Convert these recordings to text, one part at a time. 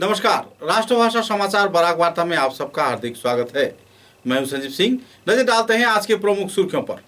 नमस्कार, राष्ट्रभाषा समाचार बराक वार्ता में आप सबका हार्दिक स्वागत है। मैं हूं संजीव सिंह। नजर डालते हैं आज के प्रमुख सुर्खियों पर।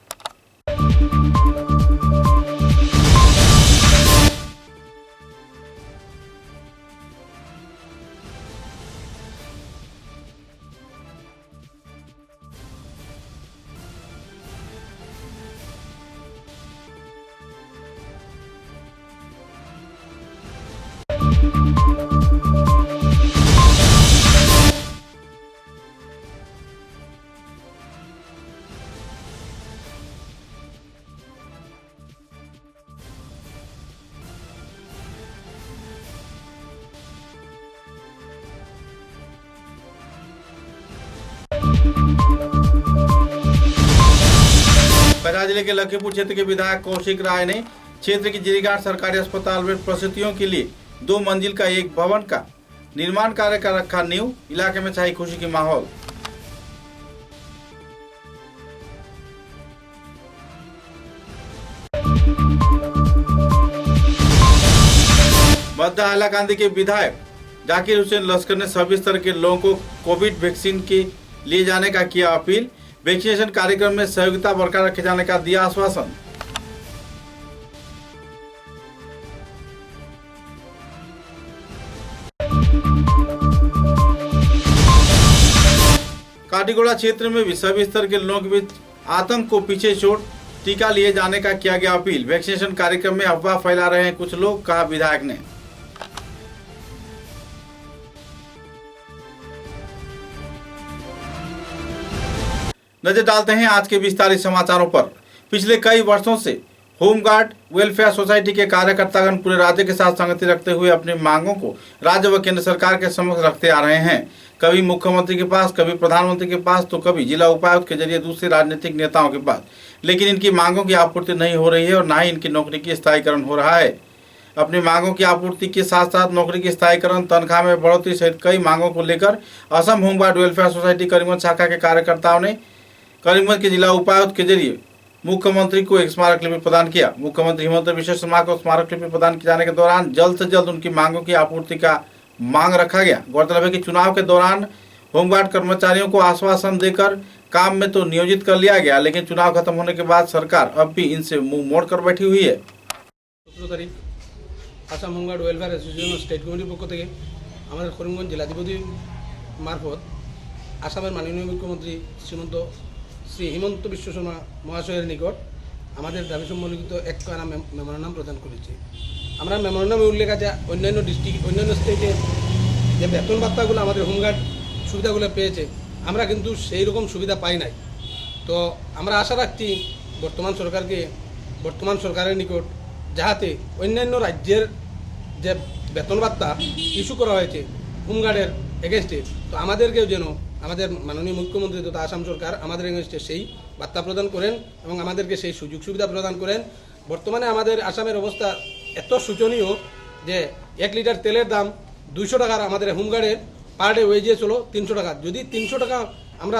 पैरा जिले के लखीमपुर क्षेत्र के विधायक कौशिक राय ने क्षेत्र की जिरीघाट सरकारी अस्पताल में प्रसूतियों के लिए 2 मंजिल का एक भवन का निर्माण कार्य का रखा नींव। इलाके में छाई खुशी की माहौल। मध्य हालाकांदी के विधायक जाकिर हुसैन लश्कर ने सभी स्तर के लोगों को कोविड वैक्सीन के लिए जाने का किया अपील। वैक्सीनेशन कार्यक्रम में सहयोगिता बरकरार रखे जाने का दिया आश्वासन। काटीगोड़ा क्षेत्र में भी सभी स्तर के लोगों के बीच आतंक को पीछे छोड़ टीका लिए जाने का किया गया अपील। वैक्सीनेशन कार्यक्रम में अफवाह फैला रहे हैं कुछ लोग, कहा विधायक ने। नजर डालते हैं आज के विस्तारित समाचारों पर। पिछले कई वर्षों से होमगार्ड वेलफेयर सोसाइटी के कार्यकर्तागण पूरे राज्य के साथ संगति रखते हुए अपनी मांगों को राज्य व केंद्र सरकार के समक्ष रखते आ रहे हैं। कभी मुख्यमंत्री के पास, कभी प्रधानमंत्री के पास, तो कभी जिला उपायुक्त के जरिए दूसरे राजनीतिक नेताओं के पास। लेकिन इनकी मांगों की आपूर्ति नहीं हो रही है और न ही इनकी नौकरी की स्थायीकरण हो रहा है। अपनी मांगों की आपूर्ति के साथ साथ नौकरी की स्थायीकरण, तनख्वाह में बढ़ोतरी सहित कई मांगों को लेकर Assam home guard welfare society Karimganj शाखा के कार्यकर्ताओं ने करीमगंज के जिला उपायुक्त के जरिए मुख्यमंत्री को एक स्मारक लिपि प्रदान किया। मुख्यमंत्री हेमंत बिश्व शर्मा को स्मारक लिपि प्रदान किए जाने के दौरान जल्द से जल्द उनकी मांगों की आपूर्ति का मांग रखा गया। गौरतलब है कि चुनाव के दौरान होमगार्ड कर्मचारियों को आश्वासन देकर काम में तो नियोजित कर लिया गया, लेकिन चुनाव खत्म होने के बाद सरकार अब भी इनसे मुंह मोड़ कर बैठी हुई है। 17 तारीख Assam home guard welfare association state कमिटिर पक्ष থেকে আমাদের করিমগঞ্জ জেলাধিপতি মারফত আসামের মাননীয় মুখ্যমন্ত্রী শ্রীমন্ত শ্রী হিমন্ত বিশ্ব শর্মা মহাশয়ের নিকট আমাদের দাবি সম্বলিত এক কানা মেমোরান্ডাম প্রদান করেছি। আমরা মেমোরান্ডামে উল্লেখ আছে অন্যান্য ডিস্ট্রিক্ট, অন্যান্য স্টেটে যে বেতন ভাত্তাগুলো আমাদের হোমগার্ড সুবিধাগুলো পেয়েছে, আমরা কিন্তু সেই রকম সুবিধা পাই নাই। তো আমরা আশা রাখছি বর্তমান সরকারের নিকট যাতে অন্যান্য রাজ্যের যে বেতন ভাত্তা ইস্যু করা হয়েছে হোমগার্ডের এগেনস্টে, তো আমাদেরকেও যেন আমাদের মাননীয় মুখ্যমন্ত্রী তথা আসাম সরকার আমাদের এগেনস্টে সেই ভাত্তা প্রদান করেন এবং আমাদেরকে সেই সুযোগ সুবিধা প্রদান করেন। বর্তমানে আমাদের আসামের অবস্থা এত শোচনীয় যে 1 লিটার তেলের দাম 200 টাকার, আমাদের হোমগার্ডের পার ডে ওয়েজেস হলো 300 টাকা। যদি 300 টাকা আমরা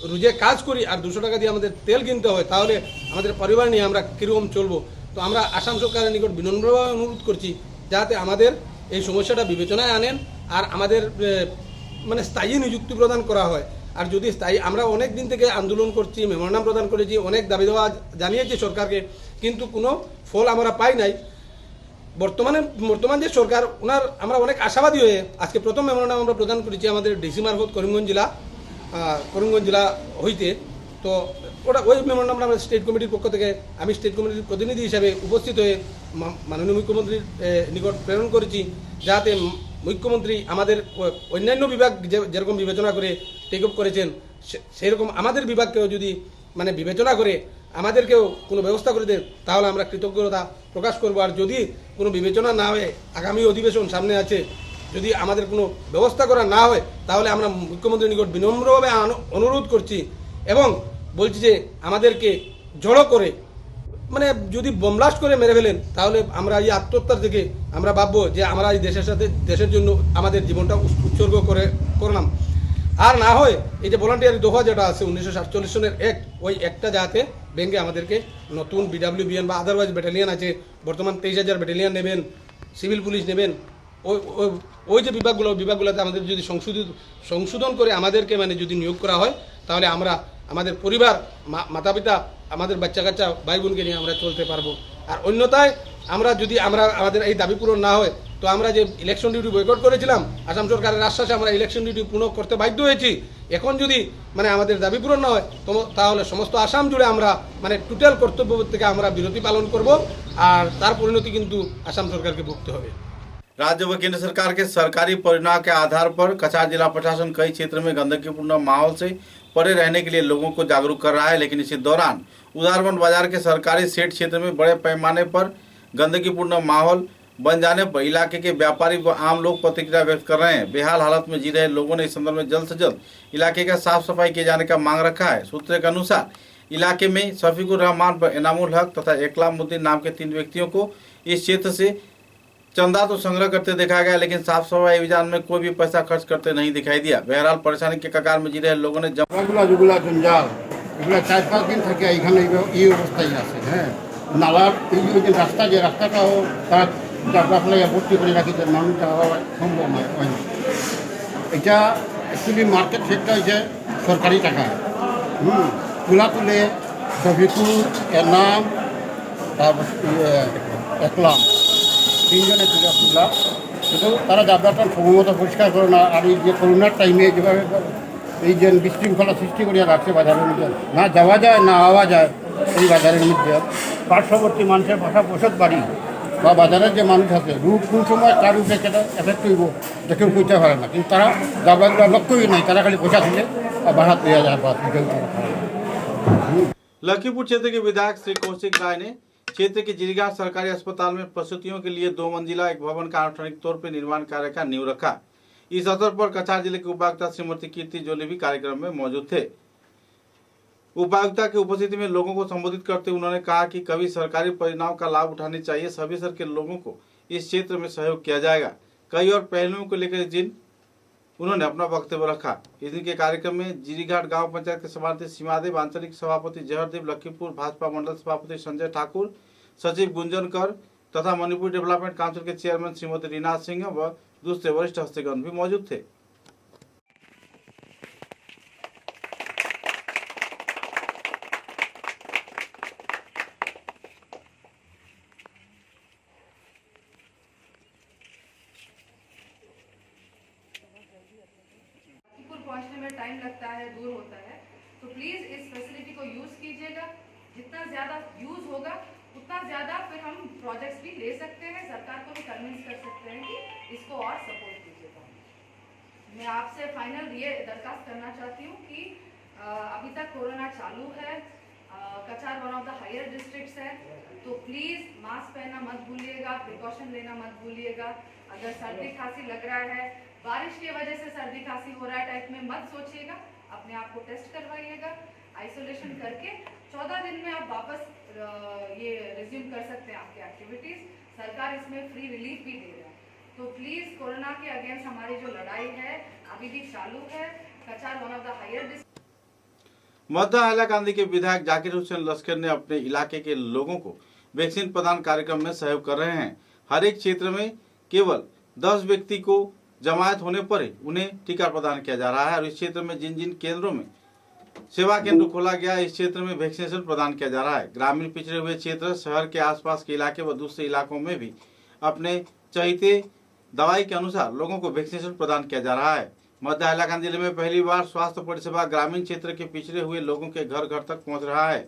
রোজে কাজ করি আর 200 টাকা দিয়ে আমাদের তেল কিনতে হয়, তাহলে আমাদের পরিবার নিয়ে আমরা কীরকম চলবো? তো আমরা আসাম সরকারের নিকট বিনম্রভাবে অনুরোধ করছি যাতে আমাদের এই সমস্যাটা বিবেচনায় আনেন আর আমাদের মানে স্থায়ী নিযুক্তি প্রদান করা হয়। আর যদি স্থায়ী, আমরা অনেক দিন থেকে আন্দোলন করছি, মেমোরান্ডাম প্রদান করেছি, অনেক দাবি দেওয়া জানিয়েছি সরকারকে, কিন্তু কোনো ফল আমরা পাই নাই। বর্তমান যে সরকার, আমরা অনেক আশাবাদী হয়ে আজকে প্রথম মেমোরান্ডাম আমরা প্রদান করেছি আমাদের ডিসি মারফত করিমগঞ্জ জেলা হইতে। তো ওই মেমোরান্ডামটা আমরা স্টেট কমিটির পক্ষ থেকে, আমি স্টেট কমিটির প্রতিনিধি হিসাবে উপস্থিত হয়ে মাননীয় মুখ্যমন্ত্রীর নিকট প্রেরণ করেছি যাতে মুখ্যমন্ত্রী আমাদের অন্যান্য বিভাগ যেরকম বিবেচনা করে টেক আপ করেছেন, সেরকম আমাদের বিভাগকেও যদি মানে বিবেচনা করে আমাদেরকেও কোনো ব্যবস্থা করে দেন, তাহলে আমরা কৃতজ্ঞতা প্রকাশ করব। আর যদি কোনো বিবেচনা না হয়ে, আগামী অধিবেশন সামনে আছে, যদি আমাদের কোনো ব্যবস্থা করা না হয়, তাহলে আমরা মুখ্যমন্ত্রীর নিকট বিনম্রভাবে অনুরোধ করছি এবং বলছি যে আমাদেরকে জড়ো করে মানে যদি বোমব্লাস্ট করে মেরে ফেলেন, তাহলে আমরা এই আত্মহত্যার থেকে আমরা ভাববো যে আমরা এই দেশের জন্য আমাদের জীবনটা উৎসর্গ করলাম। আর না হয় এই যে ভলান্টিয়ারি দফা যেটা আছে 1947 সনের অ্যাক্ট, ওই অ্যাক্টটা যাতে ব্যাংকে আমাদেরকে নতুন BWBN বা আদারওয়াইজ ব্যাটালিয়ান আছে, বর্তমান 23,000 ব্যাটালিয়ান নেবেন, সিভিল পুলিশ নেবেন, ওই যে বিভাগগুলোতে আমাদের যদি সংশোধন করে আমাদেরকে মানে যদি নিয়োগ করা হয়, তাহলে আমরা আমাদের পরিবার, মাতা পিতা, আমাদের বাচ্চা কাচ্চা ভাই বোনকে নিয়ে আমরা চলতে পারবো। আর অন্যথায় আমাদের এই দাবি পূরণ না হয়, তো আমরা যে ইলেকশন ডিউটি বয়কট করেছিলাম, আসাম সরকারের আশ্বাসে আমরা ইলেকশন ডিউটি পূর্ণ করতে বাধ্য হয়েছি। এখন যদি মানে আমাদের দাবি পূরণ না হয়, তাহলে সমস্ত আসাম জুড়ে আমরা মানে টোটাল কর্তব্য থেকে আমরা বিরতি পালন করব, আর তার পরিণতি কিন্তু আসাম সরকারকে ভুগতে হবে। राज्य व केंद्र सरकार के सरकारी परिणाम के आधार पर कछार जिला प्रशासन कई क्षेत्र में गंदगीपूर्ण माहौल से परे रहने के लिए लोगों को जागरूक कर रहा है, लेकिन इसी दौरान उदारबंद बाजार के सरकारी सेठ क्षेत्र में बड़े पैमाने पर गंदगीपूर्ण माहौल बन जाने पर इलाके के व्यापारी व आम लोग प्रतिक्रिया व्यक्त कर रहे हैं। बेहाल हालत में जी रहे लोगों ने इस संदर्भ में जल्द से जल्द इलाके का साफ सफाई किए जाने का मांग रखा है। सूत्रों के अनुसार इलाके में शफीकुर रहमान व इनामुल हक तथा इकलामुद्दीन नाम के 3 व्यक्तियों को इस क्षेत्र से चंदा तो संग्रह करते देखा गया, लेकिन साफ सफाई अभियान में कोई भी पैसा खर्च करते नहीं दिखाई दिया। बहरहाल परेशानी के कगार में जी रहे लोगों ने যেগুলা জঞ্জাল এগুলা 4-5 দিন থেকে এখানে এই অবস্থায় আছে। হ্যাঁ, নালার এই যে রাস্তাটাও তার জায়গা ফেলে ভর্তি করে রাখিতে মানুষ যাওয়া সম্ভব নয়। এটা অ্যাকচুয়ালি মার্কেট সেটটা হচ্ছে সরকারি টাকা। তুলা তুলে শফিকুর, এনাম, তারপর একলাম, 3 জনে তুলা কিন্তু তারা জায়গাটা সময়মতো পরিষ্কার করে না। আর এই যে করোনার টাইমে যেভাবে এই যে বিশৃঙ্খলা সৃষ্টি করিয়া রাখছে বাজারের মধ্যে, না যাওয়া যায় না আওয়া যায় এই বাজারের মধ্যে। পার্শ্ববর্তী মানুষের ভাষা বসত বাড়ি বা বাজারের যে মানুষ আছে, রূপ কোন সময় কার উপরে সেটা এফেক্ট হইব যে কেউ কইতে পারে না। কিন্তু তারা জায়গাগুলো লক্ষ্যই নাই, তারা খালি পয়সা দিলে ভাড়া দেওয়া যায় বা लखीमपुर क्षेत्र के विधायक श्री कौशिक राय ने क्षेत्र के जिरीघाट सरकारी अस्पताल में प्रसूतियों के लिए 2 मंजिला एक भवन का आनुष्ठानिक तौर पर निर्माण कार्य का नींव रखा। इस अवसर पर कछार जिले के उपायुक्त श्रीमती कीर्ति जोली भी कार्यक्रम में मौजूद थे। उपायुक्ता की उपस्थिति में लोगों को संबोधित करते उन्होंने कहा कि कभी सरकारी परिणाम का लाभ उठाने चाहिए। सभी स्तर के लोगों को इस क्षेत्र में सहयोग किया जाएगा। कई और पहलुओं को लेकर जिन उन्होंने अपना वक्तव्य रखा। इस दिन के कार्यक्रम में जिरीघाट गांव पंचायत के सभापति सीमादेव, आंचलिक सभापति जहरदेव, लखीमपुर भाजपा मंडल सभापति संजय ठाकुर, सचिव गुंजनकर तथा मणिपुर डेवलपमेंट काउंसिल के चेयरमैन श्रीमती रीना सिंह व दूसरे वरिष्ठ हस्तीगण भी मौजूद थे। पहुंचने में टाइम लगता है, दूर होता है, तो प्लीज इस फैसिलिटी को यूज कीजिएगा। जितना ज्यादा यूज होगा उतना ज्यादा फिर हम प्रोजेक्ट्स भी ले सकते हैं, सरकार को भी कन्विंस कर सकते हैं कि इसको और सपोर्ट कीजिएगा। मैं आपसे फाइनल ये दरखास्त करना चाहती हूँ कि अभी तक कोरोना चालू है, Cachar one of the higher districts है, तो प्लीज मास्क पहनना मत भूलिएगा, प्रिकॉशन लेना मत भूलिएगा। अगर सर्दी खांसी लग रहा है, बारिश की वजह से सर्दी खांसी हो रहा है टाइप में मत सोचिएगा, अपने आप को टेस्ट करवाइएगा, आइसोलेशन करके 14 दिन में आप वापस ये रिज्यूम कर सकते हैं आपकी एक्टिविटीज। सरकार इसमें फ्री रिलीफ भी दे रहा है, तो प्लीज कोरोना के अगेंस्ट हमारी जो लड़ाई है अभी भी चालू है। Cachar one of the higher मध्य हैलाकांदी के विधायक जाकिर हुसैन लश्कर ने अपने इलाके के लोगों को वैक्सीन प्रदान कार्यक्रम में सहयोग कर रहे हैं। हर एक क्षेत्र में केवल 10 व्यक्ति को जमायत होने पर ही उन्हें टीका प्रदान किया जा रहा है और इस क्षेत्र में जिन जिन केंद्रों में सेवा केंद्र खोला गया इस क्षेत्र में वैक्सीनेशन प्रदान किया जा रहा है। ग्रामीण पिछड़े हुए क्षेत्र, शहर के आसपास के इलाके व दूसरे इलाकों में भी अपने चाहिए दवाई के अनुसार लोगों को वैक्सीनेशन प्रदान किया जा रहा है। मध्य हैलाकांदी जिले में पहली बार स्वास्थ्य परिसेवा ग्रामीण क्षेत्र के पिछड़े हुए लोगों के घर घर तक पहुंच रहा है।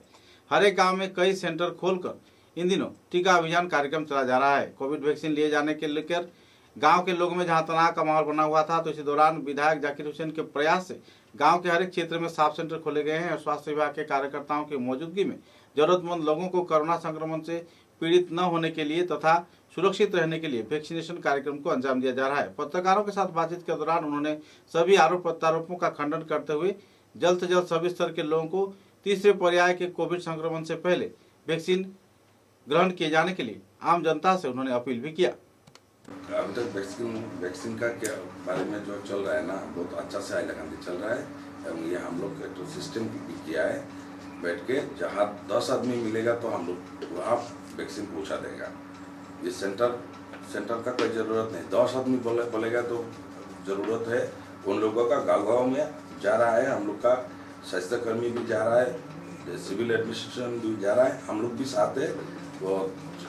हर एक गाँव में कई सेंटर खोलकर इन दिनों टीका अभियान कार्यक्रम चला जा रहा है। कोविड वैक्सीन लिए जाने के लेकर गांव के लोगों में जहां तनाव का माहौल बना हुआ था, तो इसी दौरान विधायक जाकिर हुसैन के प्रयास से गांव के हर एक क्षेत्र में साफ सेंटर खोले गए हैं और स्वास्थ्य विभाग के कार्यकर्ताओं की मौजूदगी में जरूरतमंद लोगों को कोरोना संक्रमण से पीड़ित न होने के लिए तथा सुरक्षित रहने के लिए वैक्सीनेशन कार्यक्रम को अंजाम दिया जा रहा है। पत्रकारों के साथ बातचीत के दौरान उन्होंने सभी आरोप प्रत्यारोपों का खंडन करते हुए जल्द से जल्द सभी स्तर के लोगों को तीसरे पर्याय के कोविड संक्रमण से पहले वैक्सीन ग्रहण किए जाने के लिए आम जनता से उन्होंने अपील भी किया। अभी तक वैक्सीन का क्या बारे में जो चल रहा है ना, बहुत अच्छा से हैलाकांदी चल रहा है एवं ये हम लोग तो सिस्टम भी किया है, बैठ के जहाँ 10 आदमी मिलेगा तो हम लोग वहाँ वैक्सीन पहुँचा देगा। ये सेंटर का कोई ज़रूरत नहीं। 10 आदमी बोलेगा तो ज़रूरत है। उन लोगों का गाँव में जा रहा है, हम लोग का स्वास्थ्यकर्मी भी जा रहा है, सिविल एडमिनिस्ट्रेशन भी जा रहा है, हम लोग भी साथ है, वो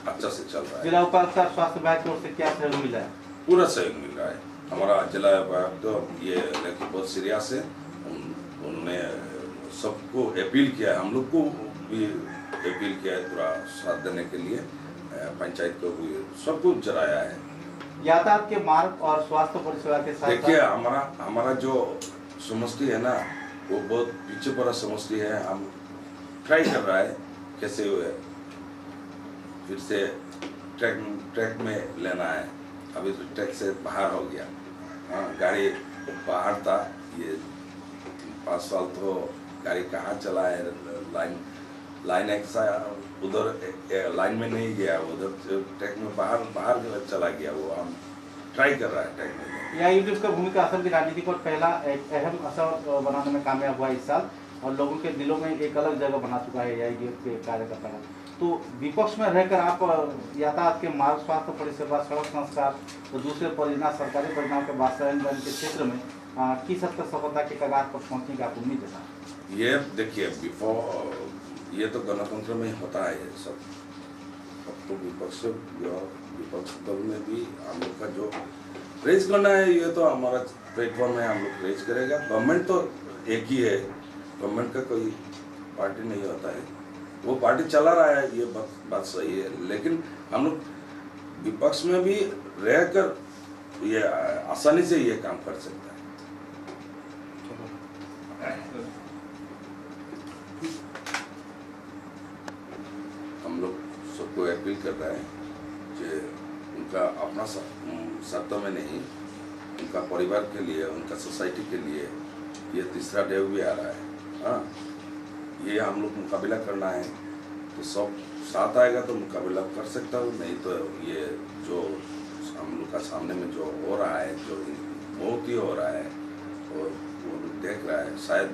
अच्छा से चल रहा है। जिला उपायुक्त का स्वास्थ्य विभाग की ओर से क्या सहयोग मिला है? पूरा सहयोग मिल रहा है। हमारा जिला उपायुक्त तो ये लेकिन बहुत सीरियस है, उन्होंने सबको अपील किया है, हम लोग को भी अपील किया है पूरा साथ देने के लिए, पंचायत को भी सबको जराया है। यातायात के मार्ग और स्वास्थ्य परिसेवा के साथ देखिए हमारा जो समष्टि है ना, वो बहुत पीछे पड़ा समष्टि है। हम ट्राई कर रहा है कैसे फिर से ट्रैक में लेना है। अभी तो ट्रैक से बाहर हो गया। हाँ, गाड़ी बाहर था, ये 5 साल तो गाड़ी कहाँ चला है, लाइन ऐसा उधर लाइन में नहीं गया, उधर ट्रैक में बाहर चला गया। वो हम ट्राई कर रहा है ट्रैक में। या यूट्यूब का भूमिका असम की राजनीति पर पहला एक अहम असर बनाने में कामयाब हुआ इस साल, और लोगों के दिलों में एक अलग जगह बना चुका है यूट्यूब के कार्यकर्ता का। तो विपक्ष में रहकर आप यातायात के मार्ग, स्वास्थ्य परिसेवा, सड़क संस्कार तो दूसरे परियोजना, सरकारी परियोजनाओं के वास्तवायन के क्षेत्र में किस हद तक सफलता के कगार पर पहुंचने की आप उम्मीद है? ये देखिए ये तो गणतंत्र में होता है ये सब। अब तो विपक्ष दल में भी हम लोग का जो रेज करना है, ये तो हमारा प्लेटफॉर्म है, हम लोग रेज करेगा। गवर्नमेंट तो एक ही है, गवर्नमेंट का कोई पार्टी नहीं होता है, वो पार्टी चला रहा है, ये बात सही है। लेकिन हम लोग विपक्ष में भी रहकर ये आसानी से ये काम कर सकता है। हम लोग सबको अपील कर रहे हैं कि उनका अपना सत्ता में नहीं, उनका परिवार के लिए, उनका सोसाइटी के लिए ये तीसरा डेव भी आ रहा है। हाँ, ये हम लोग मुकाबला करना है, तो सब साथ आएगा तो मुकाबला कर सकता हूँ, नहीं तो ये जो हम लोग का सामने में जो हो रहा है, जो बहुत ही हो रहा है और वो लोग देख रहा है, शायद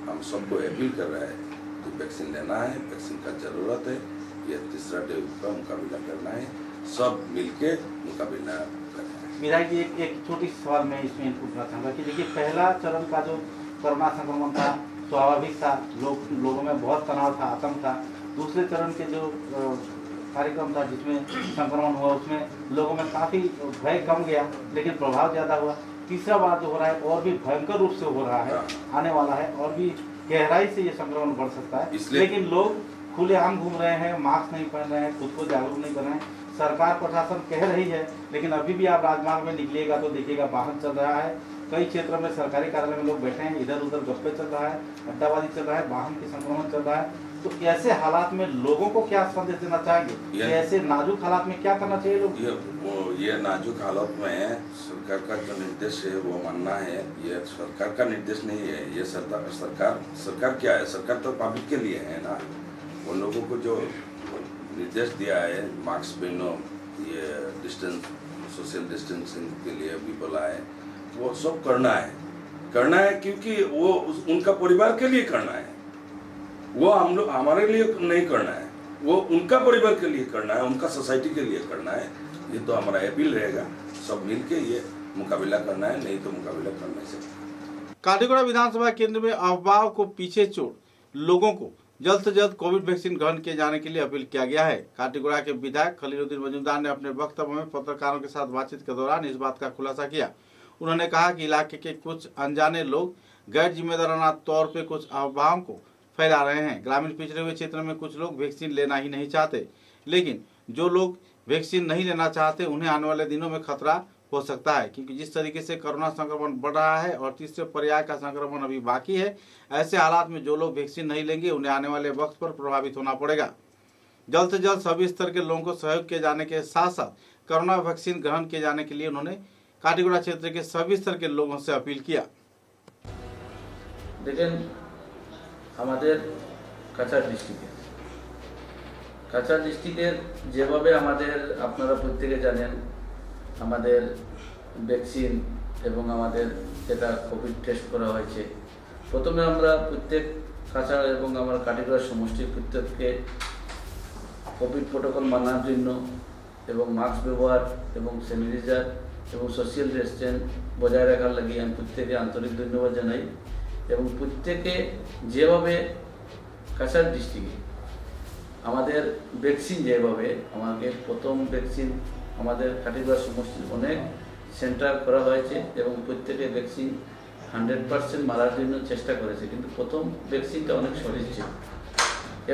हम सबको अपील कर रहा है कि वैक्सीन लेना है, वैक्सीन का ज़रूरत है, ये तीसरा डेव का मुकाबला करना है, सब मिलके मुकाबला करना है। विधायक जी, एक छोटी सवाल मैं इसमें पूछना चाहूँगा कि देखिए, पहला चरण का जो कोरोना संक्रमण था स्वाभाविक था, लोगों में बहुत तनाव था, आतंक था। दूसरे चरण के जो कार्यक्रम था जिसमें संक्रमण हुआ, उसमें लोगों में काफ़ी भय कम गया, लेकिन प्रभाव ज़्यादा हुआ। तीसरा बार जो हो रहा है और भी भयंकर रूप से हो रहा है, आने वाला है, और भी गहराई से ये संक्रमण बढ़ सकता है। लेकिन लोग खुलेआम घूम रहे हैं, मास्क नहीं पहन रहे हैं, खुद को जागरूक नहीं कर रहे हैं। सरकार प्रशासन कह रही है, लेकिन अभी भी आप राजमार्ग में निकलिएगा तो देखिएगा वाहन चल रहा है, कई क्षेत्रों में सरकारी कार्यालय में लोग बैठे हैं, इधर उधर गप्पे चल रहा है, अड्डाबाजी चल रहा है, वाहन के संक्रमण चल रहा है। तो ऐसे हालात में लोगों को क्या संदेश देना चाहेंगे? ऐसे नाजुक हालात में क्या करना चाहिए लोग? ये नाजुक हालत में सरकार का जो निर्देश है वो मानना है। ये सरकार का निर्देश नहीं है, ये सरकार क्या है? सरकार तो पब्लिक के लिए है ना। उन लोगों को जो निर्देश दिया है, मास्क पहनो, ये डिस्टेंस, सोशल डिस्टेंसिंग के लिए भी बोला है, वो सब करना है क्योंकि वो उनका परिवार के लिए करना है। वो हम लोग हमारे लिए नहीं करना है, वो उनका परिवार के लिए करना है, उनका सोसाइटी के लिए करना है। ये तो हमारा अपील रहेगा, सब मिलके ये मुकाबला करना है, नहीं तो मुकाबला कर नहीं सकते। काठीगुड़ा विधानसभा केंद्र में अफवाह को पीछे छोड़ लोगों को जल्द से जल्द कोविड वैक्सीन ग्रहण किए जाने के लिए अपील किया गया है। काठीगुड़ा के विधायक खलीलुद्दीन मजूमदार ने अपने वक्तव्य में पत्रकारों के साथ बातचीत के दौरान इस बात का खुलासा किया। उन्होंने कहा कि इलाके के कुछ अनजाने लोग गैर जिम्मेदाराना तौर पर कुछ अफवाहों को फैला रहे हैं। ग्रामीण पिछड़े हुए क्षेत्र में कुछ लोग वैक्सीन लेना ही नहीं चाहते, लेकिन जो लोग वैक्सीन नहीं लेना चाहते उन्हें आने वाले दिनों में खतरा हो सकता है, क्योंकि जिस तरीके से कोरोना संक्रमण बढ़ रहा है और तीसरे पर्याय का संक्रमण अभी बाकी है, ऐसे हालात में जो लोग वैक्सीन नहीं लेंगे उन्हें आने वाले वक्त पर प्रभावित होना पड़ेगा। जल्द से जल्द सभी स्तर के लोगों को सहयोग किए जाने के साथ साथ कोरोना वैक्सीन ग्रहण किए जाने के लिए उन्होंने काठीगुड़ा क्षेत्र के सभी स्तर के लोगों से अपील किया। देखें, আমাদের কাছাড় ডিস্ট্রিক্টের যেভাবে আমাদের আপনারা প্রত্যেকে জানেন আমাদের ভ্যাকসিন এবং আমাদের যেটা কোভিড টেস্ট করা হয়েছে, প্রথমে আমরা প্রত্যেক কাছাড় এবং আমার কাঠিগড়া সমষ্টির প্রত্যেককে কোভিড প্রোটোকল মানার জন্য এবং মাস্ক ব্যবহার এবং স্যানিটাইজার এবং সোশ্যাল ডিস্টেন্স বজায় রাখার লাগি আমি প্রত্যেকে আন্তরিক ধন্যবাদ জানাই। এবং প্রত্যেকে যেভাবে কাছাড় ডিস্ট্রিক্টে আমাদের ভ্যাকসিন যেভাবে আমাকে প্রথম ভ্যাকসিন আমাদের কাটিগড়া সমষ্টির অনেক সেন্টার করা হয়েছে এবং প্রত্যেকে ভ্যাকসিন 100% মারার জন্য চেষ্টা করেছে, কিন্তু প্রথম ভ্যাকসিনটা অনেক সহজ ছিল।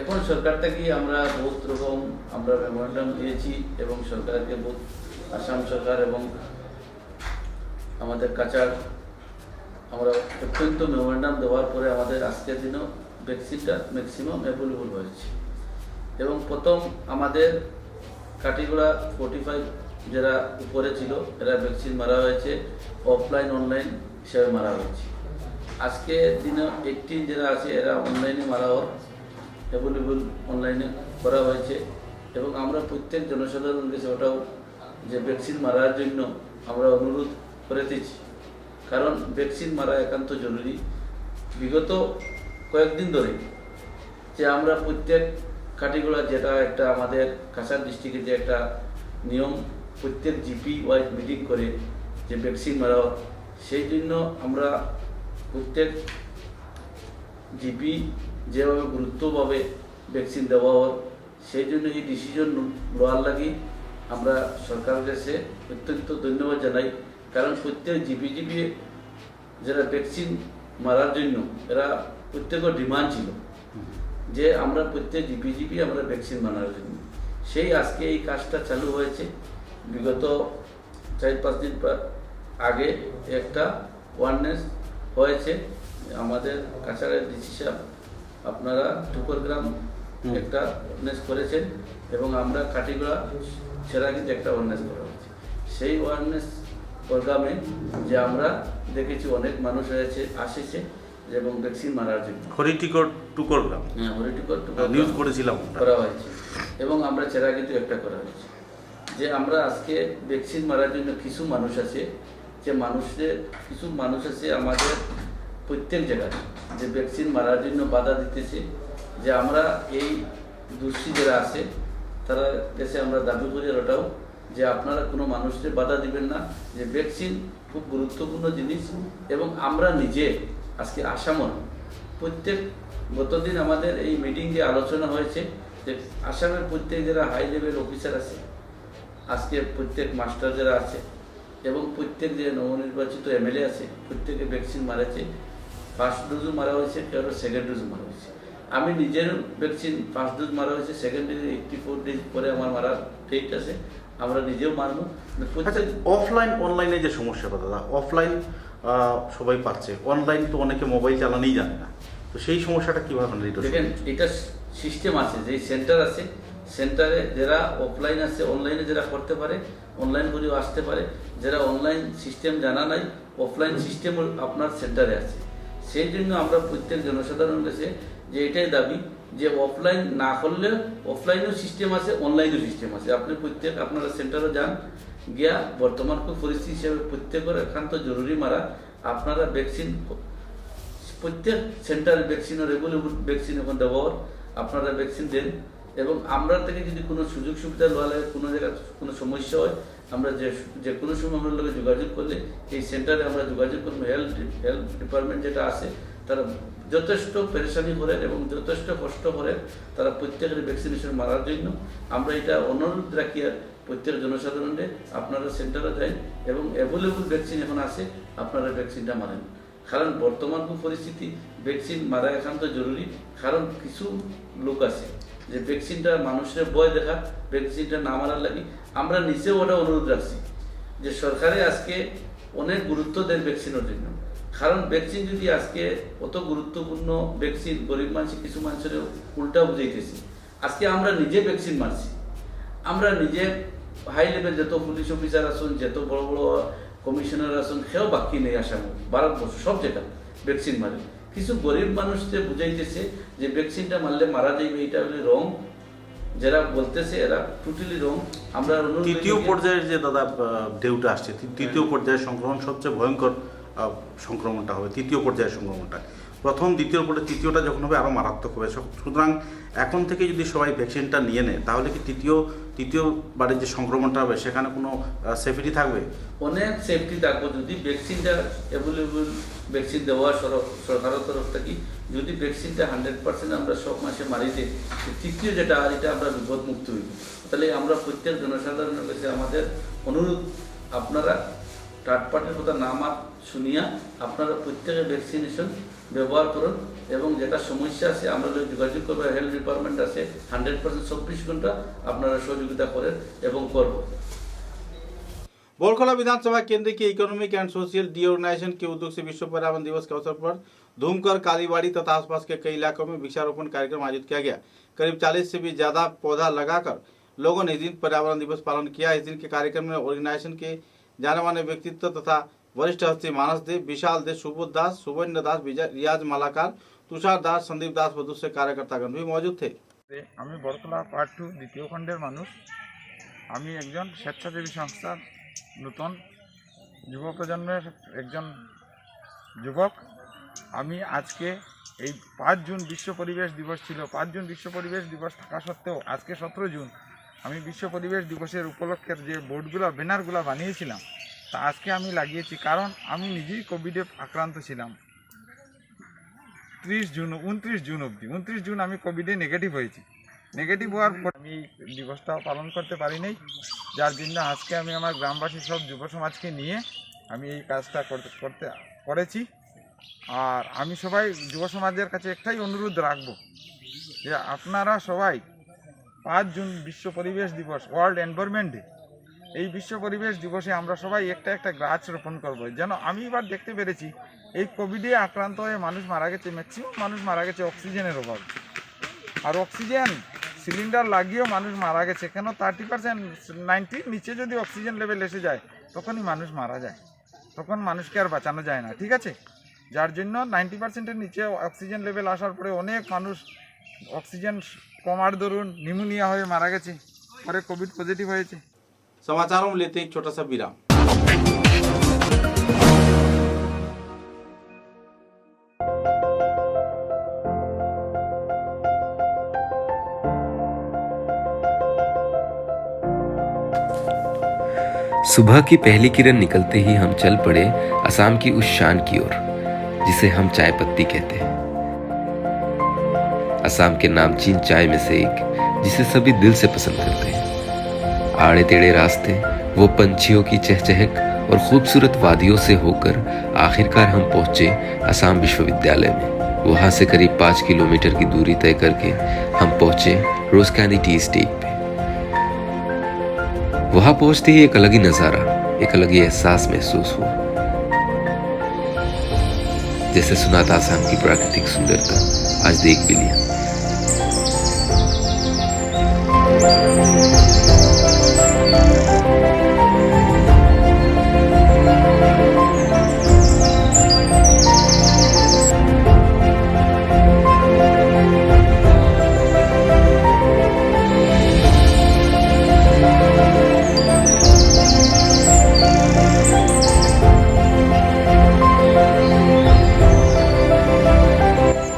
এখন সরকার থেকে আমরা বহুত রকম আমরা মেমোরেন্ডাম দিয়েছি এবং সরকারকে বহুত আসাম সরকার এবং আমাদের কাছাড় আমরা অত্যন্ত মেমোরেন্ডাম দেওয়ার পরে আমাদের আজকের দিনও ভ্যাকসিনটা ম্যাক্সিমাম অ্যাভেলেবল হয়েছে। এবং প্রথম আমাদের কাটিগড়া 45 যারা উপরে ছিল এরা ভ্যাকসিন মারা হয়েছে, অফলাইন অনলাইন হিসাবে মারা হয়েছে। আজকে দিনে 18 যারা আছে এরা অনলাইনে মারা হওয়ার অ্যাভেলেবল অনলাইনে করা হয়েছে। এবং আমরা প্রত্যেক জনসাধারণের কাছে ওটাও যে ভ্যাকসিন মারার জন্য আমরা অনুরোধ করেছি, কারণ ভ্যাকসিন মারা একান্ত জরুরি। বিগত কয়েকদিন ধরে যে আমরা প্রত্যেক কাটিগড়া যেটা একটা আমাদের কাছাড় ডিস্ট্রিক্টে যে একটা নিয়ম প্রত্যেক জিপি ওয়াইজ মিটিং করে যে ভ্যাকসিন মারা, সেই জন্য আমরা প্রত্যেক জিপি যেভাবে গুরুত্বভাবে ভ্যাকসিন দেওয়া হয় সেই জন্য এই ডিসিশন নেওয়ার লাগি আমরা সরকারের কাছে অত্যন্ত ধন্যবাদ জানাই। কারণ প্রত্যেক জিপি যারা ভ্যাকসিন মারার জন্য এরা প্রত্যেকের ডিমান্ড ছিল যে আমরা প্রত্যেক জিপি আমরা ভ্যাকসিন মারার জন্য, সেই আজকে এই কাজটা চালু হয়েছে। বিগত 4-5 দিন আগে একটা ওয়ারনেস হয়েছে আমাদের কাছাড়ের ডিসি সাহেব, আপনারা টুকরগ্রাম একটা ওয়ারনেস করেছেন এবং আমরা কাটিগড়া সেরাগিতে একটা ওয়ারনেস করা হয়েছে। সেই ওয়ারনেস প্রোগ্রামে যে আমরা দেখেছি অনেক মানুষ আসেছে এবং ভ্যাকসিন মারার জন্য। হরিটিকট টুকরগ্রাম, হ্যাঁ, হরিটিকট নিউজ করেছিলাম করা হয়েছে এবং আমরা চেরাগিতে একটা করা হয়েছে। যে আমরা আজকে ভ্যাকসিন মারার জন্য কিছু মানুষ আছে, যে কিছু মানুষ আছে আমাদের প্রত্যেক জায়গায় যে ভ্যাকসিন মারার জন্য বাধা দিতেছে। যে আমরা এই দোষী যারা আছে তারা কাছে আমরা দাবি করি ওটাও যে আপনারা কোনো মানুষকে বাধা দিবেন না, যে ভ্যাকসিন খুব গুরুত্বপূর্ণ জিনিস। এবং আমরা নিজে আজকে আসামর প্রত্যেক গতদিন আমাদের এই মিটিংয়ে আলোচনা হয়েছে যে আসামের প্রত্যেক যারা হাই লেভেল অফিসার আছে, আজকে প্রত্যেক মাস্টার যারা আছে এবং প্রত্যেক যে নবনির্বাচিত এমএলএ আছে প্রত্যেকে ভ্যাকসিন মারাছে। ফার্স্ট ডোজও মারা হয়েছে, কেউ সেকেন্ড ডোজও মারা হয়েছে। আমি নিজের ভ্যাকসিন ফার্স্ট ডোজ মারা হয়েছে, সেকেন্ড ডোজে 84 ডেজ পরে আমার মারার ডেট আছে, আমরা নিজেও মারবো। অফলাইন অনলাইনে যে সমস্যাটা দাদা, অফলাইন সবাই পাচ্ছে, অনলাইন তো অনেকে মোবাইল চালানোই জানে না, তো সেই সমস্যাটা কীভাবে দেখেন এটা সিস্টেম আছে, যে সেন্টার আছে সেন্টারে যারা অফলাইন আছে অনলাইনে যারা করতে পারে অনলাইন করেও আসতে পারে, যারা অনলাইন সিস্টেম জানা নাই অফলাইন সিস্টেম আপনার সেন্টারে আছে। সেই জন্য আমরা প্রত্যেক জনসাধারণের কাছে যে এটাই দাবি যে অফলাইন না করলে অফলাইনেও সিস্টেম আছে অনলাইনেও সিস্টেম আছে, আপনি প্রত্যেক আপনারা সেন্টারে যান গিয়া বর্তমান পরিস্থিতি হিসেবে প্রত্যেকের একান্ত জরুরি মারা আপনারা ভ্যাকসিন প্রত্যেক সেন্টারে ভ্যাকসিনের রেগুলার ভ্যাকসিন এখন দেওয়া আপনারা ভ্যাকসিন দেন। এবং আমরা থেকে যদি কোনো সুযোগ সুবিধা লওয়া লাগে, কোনো জায়গায় কোনো সমস্যা হয়, আমরা যে কোনো সময় আমরা লোকের যোগাযোগ করলে এই সেন্টারে আমরা যোগাযোগ করবো। হেলথ ডিপার্টমেন্ট যেটা আছে তারা যথেষ্ট পেরেশানি করেন এবং যথেষ্ট কষ্ট করেন তারা প্রত্যেকের ভ্যাকসিনেশন মারার জন্য। আমরা এটা অনুরোধ রাখি আর প্রত্যেক জনসাধারণের আপনারা সেন্টারে যান এবং অ্যাভেলেবল ভ্যাকসিন এখন আছে, আপনারা ভ্যাকসিনটা মারেন। কারণ বর্তমান পরিস্থিতি ভ্যাকসিন মারা একান্ত জরুরি। কারণ কিছু লোক আছে যে ভ্যাকসিনটা মানুষের ভয় দেখা ভ্যাকসিনটা না মারার লাগে। আমরা নিজেও ওটা অনুরোধ রাখছি যে সরকারে আজকে অনেক গুরুত্ব দেন ভ্যাকসিনের জন্য। কারণ ভ্যাকসিন যদি আজকে অত গুরুত্বপূর্ণ ভ্যাকসিন গরিব মানুষ কিছু মানুষের উল্টা বুঝাইতেছি। আজকে আমরা নিজে ভ্যাকসিন মারছি, আমরা নিজে হাই লেভেল যত পুলিশ অফিসার আসুন, যত বড় বড় কমিশনার আসুন, সেও বাকি নেই আসাম ভারতবর্ষ সব জায়গায় ভ্যাকসিন মারে। কিছু গরিব মানুষকে বুঝাইতেছে যে ভ্যাকসিনটা মারলে মারা যাবে, এটা হলে রং, যারা বলতেছে এরা টোটালি রং। আমরা তৃতীয় পর্যায়ের যে দাদা ঢেউটা আসছে, তৃতীয় পর্যায়ের সংক্রমণ সবচেয়ে ভয়ঙ্কর সংক্রমণটা হবে, তৃতীয় পর্যায়ের সংক্রমণটা প্রথম দ্বিতীয়র পরে তৃতীয়টা যখন হবে আরও মারাত্মক হবে। সুতরাং এখন থেকে যদি সবাই ভ্যাকসিনটা নিয়ে নেয় তাহলে কি তৃতীয়বারের যে সংক্রমণটা হবে সেখানে কোনো সেফটি থাকবে? অনেক সেফটি থাকবে যদি ভ্যাকসিনটা অ্যাভেলেবল ভ্যাকসিন দেওয়া সরকারের তরফ থেকে যদি ভ্যাকসিনটা 100% আমরা সব মাসে মারি দিই, তৃতীয় যেটা এটা আমরা বিপদমুক্ত হইব। তাহলে আমরা প্রত্যেক জনসাধারণের কাছে আমাদের অনুরোধ, আপনারা থার্ড পার্টির কথা না শুনিয়া আপনারা প্রত্যেকে ভ্যাকসিনেশন ব্যবহার করুন এবং যেটা সমস্যা আছে আমরা যোগাযোগ করবো, হেলথ ডিপার্টমেন্ট আছে 100% 24 ঘন্টা আপনারা সহযোগিতা করেন এবং করব। बोरखोला विधानसभा केंद्र की economic and social de organisation के उद्योग से विश्व पर्यावरण दिवस के अवसर पर धूमकर कालीबाड़ी तथा आसपास के कई इलाकों में वृक्षारोपण कार्यक्रम आयोजित किया गया। करीब 40 से भी ज्यादा पौधा लगाकर लोगों ने इस दिन पर्यावरण दिवस पालन किया। इस दिन के कार्यक्रम में ऑर्गेनाइजेशन के जाने माने व्यक्तित्व तथा वरिष्ठ हस्ती मानस देव, विशाल देव, सुबोध दास, सुवर्ण दास, रियाज मालाकार, तुषार दास, संदीप दास व दूसरे कार्यकर्तागण भी मौजूद थे। আমি বরতলা পার্ট 2 দ্বিতীয় খণ্ডের মানুষ। আমি একজন স্বেচ্ছাসেবী সংস্থার নতুন যুব প্রজন্মের একজন যুবক। আমি আজকে এই 5 জুন বিশ্ব পরিবেশ দিবস ছিল, 5 জুন বিশ্ব পরিবেশ দিবস থাকা সত্ত্বেও আজকে 17 জুন আমি বিশ্ব পরিবেশ দিবসের উপলক্ষের যে বোর্ডগুলো ব্যানারগুলো বানিয়েছিলাম তা আজকে আমি লাগিয়েছি, কারণ আমি নিজেই কোভিডে আক্রান্ত ছিলাম। 29 জুন অবধি 29 জুন আমি কোভিডে নেগেটিভ হয়েছি। নেগেটিভ হওয়ার পর আমি এই দিবসটাও পালন করতে পারি নাই, যার জন্য আজকে আমি আমার গ্রামবাসী সব যুব সমাজকে নিয়ে আমি এই কাজটা করেছি। আর আমি সবাই যুব সমাজের কাছে একটাই অনুরোধ রাখবো যে আপনারা সবাই 5 জুন বিশ্ব পরিবেশ দিবস, ওয়ার্ল্ড এনভায়রনমেন্ট ডে, এই বিশ্ব পরিবেশ দিবসে আমরা সবাই একটা গাছ রোপণ করবো। যেন আমি এবার দেখতে পেরেছি এই কোভিডে আক্রান্ত হয়ে মানুষ মারা গেছে, ম্যাক্সিমাম মানুষ মারা গেছে অক্সিজেনের অভাব। আর অক্সিজেন সিলিন্ডার লাগিয়েও মানুষ মারা গেছে। কেন 30% 90 নিচে যদি অক্সিজেন লেভেল এসে যায় তখনই মানুষ মারা যায়, তখন মানুষকে আর বাঁচানো যায় না, ঠিক আছে? যার জন্য 90%-এর নিচে অক্সিজেন লেভেল আসার পরে অনেক মানুষ অক্সিজেন কমার দরুন নিউমোনিয়া হয়ে মারা গেছে, পরে কোভিড পজিটিভ হয়েছে। समाचारों में लेते हैं एक छोटा सा विराम। सुबह की पहली किरण निकलते ही हम चल पड़े असम की उस शान की ओर जिसे हम चाय पत्ती कहते हैं। असम के नामचीन चाय में से एक जिसे सभी दिल से पसंद करते हैं। आड़े टेढ़े रास्ते, वो पंछियों की चहचहक और खूबसूरत वादियों से होकर आखिरकार हम पहुंचे असम विश्वविद्यालय में। वहां से करीब 5 किलोमीटर की दूरी तय करके हम पहुंचे रोज कैंडी टी एस्टेट पे। वहां पहुंचते ही एक अलग ही नजारा, एक अलग ही एहसास महसूस हुआ, जैसे सुना था असम की प्राकृतिक सुंदरता आज देख भी लिया।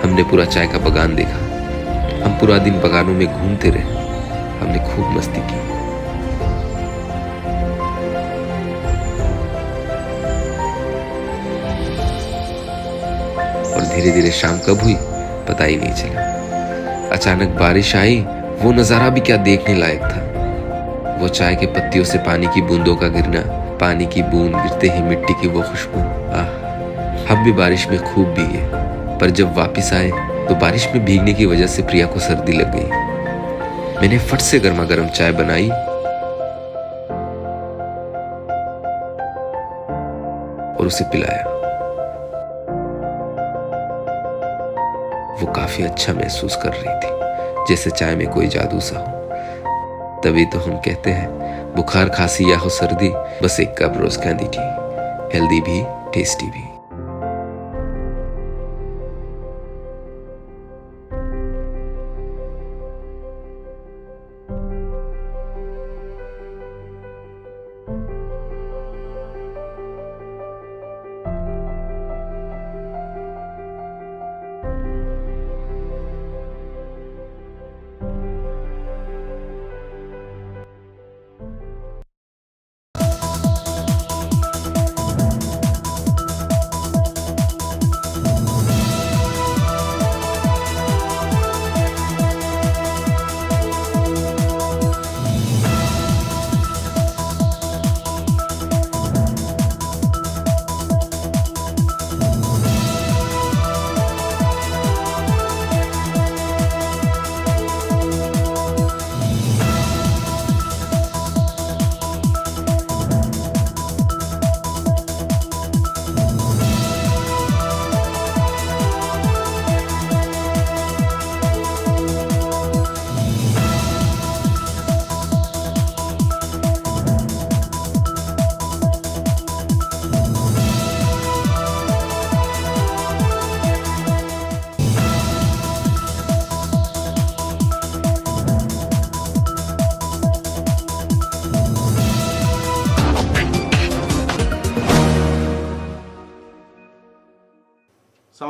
हमने पूरा चाय का बागान देखा। हम पूरा दिन बागानों में घूमते रहे। हमने खूब मस्ती की। और धीरे धीरे शाम कब हुई पता ही नहीं चला। अचानक बारिश आई। वो नजारा भी क्या देखने लायक था। वो चाय के पत्तियों से पानी की बूंदों का गिरना, पानी की बूंद गिरते ही मिट्टी की वो खुशबू। हम भी बारिश में खूब भीगे, पर जब वापस आए तो बारिश में भीगने की वजह से प्रिया को सर्दी लग गई। मैंने फट से गर्मा गर्म चाय बनाई और उसे पिलाया। वो काफी अच्छा महसूस कर रही थी, जैसे चाय में कोई जादू सा हो। तभी तो हम कहते हैं बुखार, खांसी या हो सर्दी, बस एक कप रोज कैंडी टी, हेल्दी भी टेस्टी भी।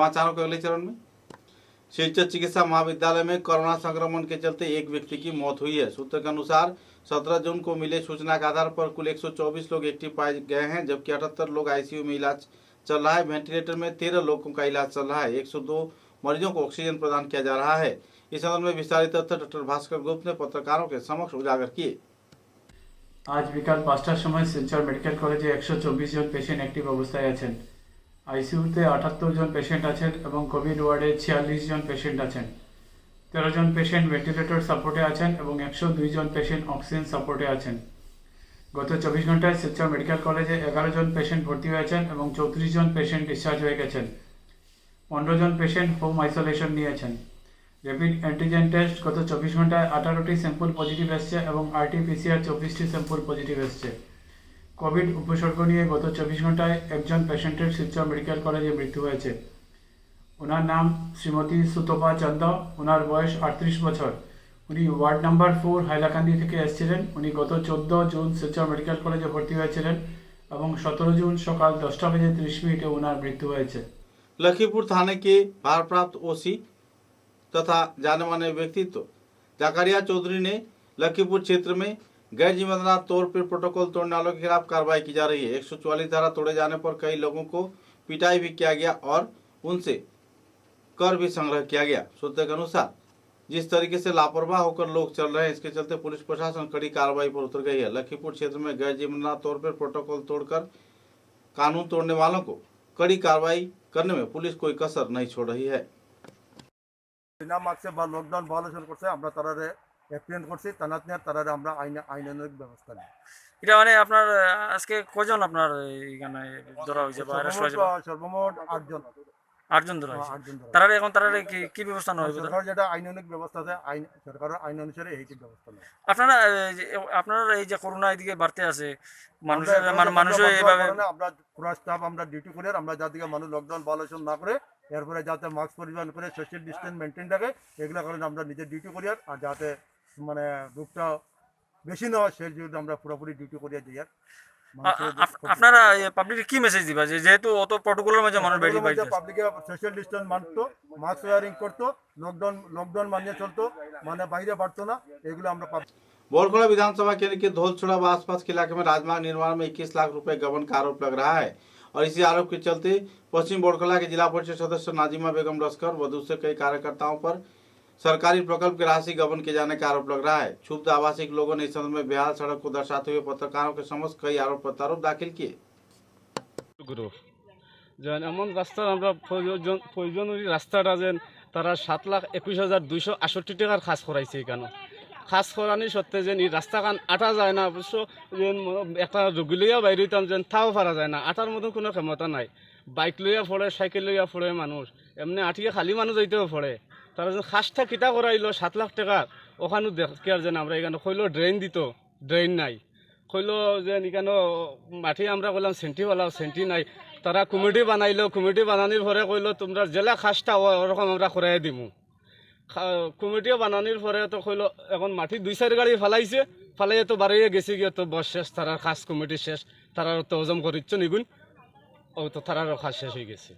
समाचारों के अगले चरण में। शिलचर चिकित्सा महाविद्यालय में कोरोना संक्रमण के चलते एक व्यक्ति की मौत हुई है। सूत्र के अनुसार 17 जून को मिले सूचना के आधार पर कुल 124 लोग एक्टिव पाए गए हैं, जबकि 78 लोग आईसीयू में इलाज चल रहा है। वेंटिलेटर में 13 लोगों का इलाज चल रहा है। 102 मरीजों को ऑक्सीजन प्रदान किया जा रहा है। इस संबंध में विस्तारित तथ्य डॉक्टर भास्कर गुप्त ने पत्रकारों के समक्ष उजागर किए। আজ বিকাল ৫টার সময় শিলচর মেডিকেল কলেজে 124 জন পেশেন্ট অ্যাক্টিভ অবস্থায় আছেন। আইসিইউতে 78 জন পেশেন্ট আছেন এবং কোভিড ওয়ার্ডে 46 জন পেশেন্ট আছেন। 13 জন পেশেন্ট ভেন্টিলেটর সাপোর্টে আছেন এবং 102 জন পেশেন্ট অক্সিজেন সাপোর্টে আছেন। গত 24 ঘন্টায় শিলচর মেডিকেল কলেজে 11 জন পেশেন্ট ভর্তি হয়েছেন এবং 34 জন পেশেন্ট ডিসচার্জ হয়ে গেছেন। 15 জন পেশেন্ট হোম আইসোলেশন নিয়েছেন। র্যাপিড অ্যান্টিজেন টেস্ট গত 24 ঘন্টায় 18টি স্যাম্পল পজিটিভ এসছে এবং আরটিপিসিআর 24টি স্যাম্পল পজিটিভ এসছে। কোভিড উপসর্গ নিয়ে গত 24 ঘন্টায় একজন পেশেন্টের শিলচর মেডিকেল কলেজে মৃত্যু হয়েছে। ওনার নাম শ্রীমতী সুতপা চন্দ, ওনার বয়স 38 বছর। উনি ওয়ার্ড নাম্বার 4 হাইলাকান্দি থেকে এসেছিলেন। উনি গত 14 জুন শিলচর মেডিকেল কলেজে ভর্তি হয়েছিলেন এবং 17 জুন সকাল 10:30 ওনার মৃত্যু হয়েছে। लखीमपुर थाने के भारप्राप्त ओसी तथा जाने माने व्यक्तित्व जाकारिया चौधरी ने लखीमपुर क्षेत्र में गैर जिम्मेदार तौर पर प्रोटोकॉल तोड़ने वालों के खिलाफ कार्रवाई की जा रही है। 144 धारा तोड़े जाने पर कई लोगों को पिटाई भी किया गया और उनसे कर भी संग्रह किया गया। सूत्र के अनुसार जिस तरीके से लापरवाह होकर लोग चल रहे हैं, इसके चलते पुलिस प्रशासन कड़ी कार्रवाई पर उतर गई है। लखीमपुर क्षेत्र में गैर जिम्मेदार तौर पर प्रोटोकॉल तोड़कर कानून तोड़ने वालों को कड़ी कार्रवाई करने में पुलिस कोई कसर नहीं छोड़ रही है। বিনা মাস্কে বা লকডাউন ভায়োলেশন করছে আমরা তারারে অ্যাপ্রিহেন্ড করছি, তানাতনিয়ার তারারে আমরা আইনানুগ ব্যবস্থা নিই। এটা মানে আপনার আজকে কজন আপনার এখানে ধরা হয়েছে বা অ্যারেস্ট হয়েছে? সর্বমোট 8 জন। 8 জন ধরা হয়েছে। তারারে এখন তারারে কি ব্যবস্থা নেওয়া হবে? সরকার যেটা আইনানুগ ব্যবস্থা আছে, সরকারের আইন অনুসারে এই ব্যবস্থা নেয়। আপনারা এই যে করোনা এদিকে বাড়তে আছে, মানুষের এইভাবে আমরা পুরো স্টাফ আমরা ডিউটি করে আমরা যাতে মানুষ লকডাউন ভায়োলেশন না করে, এরপরে যাতে মাস্ক পরিধান করে সোশ্যাল ডিস্টেন্স মেনটেন রাখে, এগুলো কারণে আমরা নিজে ডিউটি করি। আর যাতে মানে রোগটা বেশি না হয় সেই জন্য আমরা পুরোপুরি ডিউটি করিয়া যাই। আপনারা পাবলিকে কি মেসেজ দিবা যেহেতু অত প্রটোকলের মাঝে মানুষ বেরিয়ে বাইরে পাবলিকে সোশ্যাল ডিস্টেন্স মানতো, মাস্ক ওয়ারিং করতো, লকডাউন মানিয়ে চলতো, মানে বাইরে বাড়তো না, এগুলো আমরা बोरखोला विधानसभा केंद्र के धौलछोड़ा व आसपास के इलाके में राजमार्ग निर्माण में 21 लाख रुपए गबन का आरोप लग रहा है और इसी आरोप के चलते पश्चिम बोरखोला के जिला परिषद सदस्य नाजिमा बेगम लश्कर व दूसरे कई कार्यकर्ताओं पर सरकारी प्रकल्प की राशि गबन किए जाने का आरोप लग रहा है। क्षुब्ध आवासिक लोगों ने इस संबंध में बेहाल सड़क को दर्शाते हुए पत्रकारों के समक्ष कई आरोप प्रत्यारोप दाखिल किए। এমন রাস্তা আমরা প্রয়োজনীয় রাস্তাটা যেন তারা 7,21,268 টাকার খাস করাইছে। এখানে খাস করানি সত্ত্বে যেন এই রাস্তাখান আটা যায় না। অবশ্য যেন একটা রোগী লইয়া বাইরে হইতাম যেন তাও পারা যায় না, আটার মতন কোনো ক্ষমতা নাই। বাইক লইয়া পড়ে, সাইকেল লইয়া পড়ে মানুষ, এমনি আটিয়ে খালি মানুষ যাইতেও পড়ে। তারা যেন খাসটা কিতা করাইলো 7 লাখ টাকার, ওখানেও দেখি আর যেন আমরা এখানে কইলো ড্রেন দিত, ড্রেন নাই। কইলো যে এখানে মাটি আমরা কইলাম সেন্টি বানাও, সেন্টি নাই। তারা কমিটি বানাইলো, কমিটি বানানির পরে কইলো তোমরা জেলা খাসটা ওরকম আমরা করাই দিমু। কমিটিও বানানির পরে তো কইলো এখন মাটি 2-4 গাড়ি ফালাইছে, ফালাইয়ে তো বাড়িয়ে গেছে গিয়ে তো বস শেষ, তারার খাস কমিটি শেষ, তারা তো হজম করিচ্ছ নিগুন, ও তো তারারও খাস শেষ হয়ে গেছে।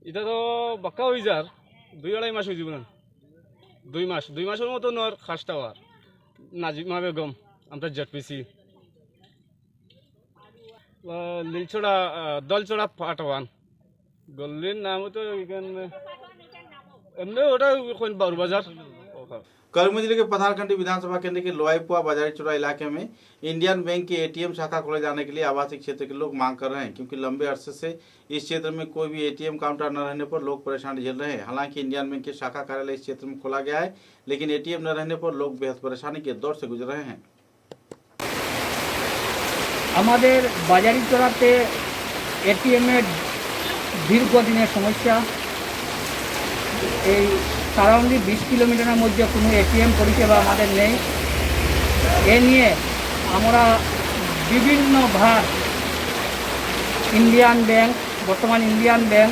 এটা তো বাক্কা হয়ে যার 2-2.5 মাস হয়ে যাব না, 2 মাসের মতো নর খাসটা আর। নাজিমা বেগম, আমরা জেডপিসি লীলছড়া দলছড়া পার্ট 1 গল্লির নাম তো এখানে এমনি ওটা বারু বাজার। कर्मी जिले के पथारकंडी विधानसभा केंद्र के लोहाईपुआ बाजारी चौरा इलाके में इंडियन बैंक के एटीएम शाखा खोले जाने के लिए आवासीय क्षेत्र के लोग मांग कर रहे हैं, क्योंकि लंबे अरसे से इस क्षेत्र में कोई भी एटीएम काउंटर न रहने पर लोग परेशानी झेल रहे हैं। हालांकि इंडियन बैंक के शाखा कार्यालय इस क्षेत्र में खोला गया है, लेकिन एटीएम न रहने पर लोग बेहद परेशानी के दौर से गुजर रहे हैं। আমাদের বাজারি চড়াতে এটিএমের দীর্ঘদিনের সমস্যা। এই সারাউন্ডিং 20 কিলোমিটারের মধ্যে কোনো এটিএম পরিষেবা আমাদের নেই। এ নিয়ে আমরা বিভিন্নবার ইন্ডিয়ান ব্যাংক, বর্তমান ইন্ডিয়ান ব্যাংক